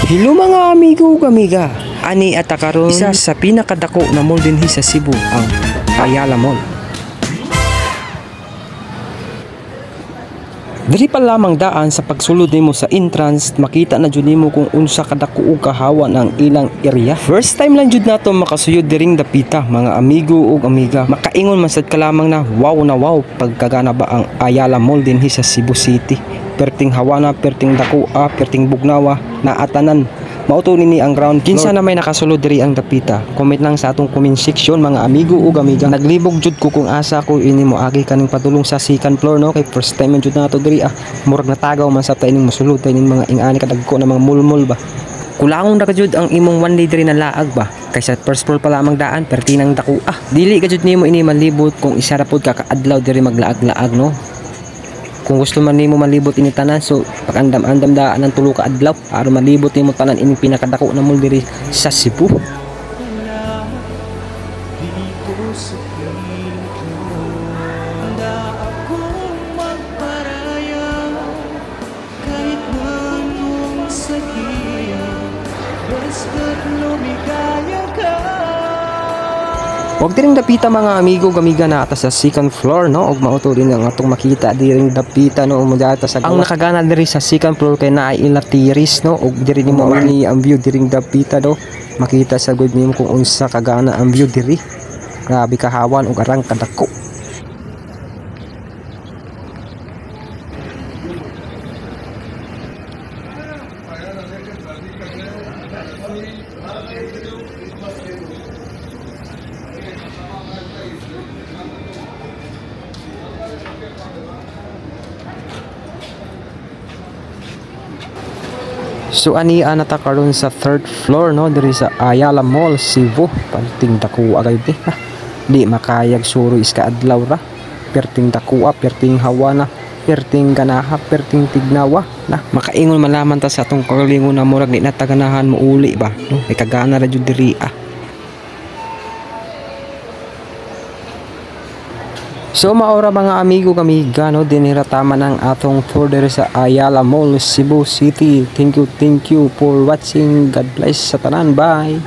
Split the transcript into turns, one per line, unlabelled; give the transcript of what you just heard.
Hello mga amigo ug amiga. Ani ata karon isa sa pinakadako na mall dinhi sa Cebu, ang Ayala Mall. Diri pa lamang daan sa pagsulod nimo sa entrance, makita na jud nimo kung unsa kadako ug kahawan ang ilang area. First time lang jud nato makasuyod diring dapita mga amigo ug amiga. Makaingon man sad ka lamang na wow pagkagana ba ang Ayala Mall dinhi sa Cebu City. Perting hawana, perting dakua, perting bugnawa, naatanan. Mauto nini ang ground floor. Kinsa na may nakasulod diri ang dapita. Comment lang sa atong comment section mga amigo ug amiga. Naglibog jud ko kung asa ko ini mo agi kaning padulong sa second floor no, kay first time man jud nato diri murag natagaw man sa ining mosulod ining mga ingani kadagko na mga mulmul ba. Kulangon ra ka jud ang imong one day diri na laag ba. Kaysa first floor pa lamang daan pertinang dakua. Dili ka jud nimo ini malibot kung isa ra pod ka kaadlaw diri maglaag-laag no. Kung gusto man nimo malibot ini tanan, so pag-andam-andam daan ng tulo ka adlaw para malibot nimo tanan ining pinakadako na mall diri sa Cebu. Huwag diring dapita mga amigo gamiga na ata sa second floor no, og mauto din ang atong makita diring dapita no, umudata sa ang nakagana diri sa second floor kay naay ila tiris no, og diri nimo ni ang view diring dapita no, makita sa good nimo kung unsa kagana ang view diri. Grabe kahawan og arang kadako. So ani nata karon sa third floor no diri sa Ayala Mall Cebu. Perting dako agay di makayag suro iska adlaw ra. Perting dako, perting hawana, perting ganaha, perting tignawa na makaingon malaman ta sa atong kalingon na murag di nataganahan mo uli ba no, ay kagana ra jud diri So maora mga amigo kamiga no, dinira tama ng atong tour diri sa Ayala Mall Cebu City. Thank you for watching. God bless sa tanan. Bye.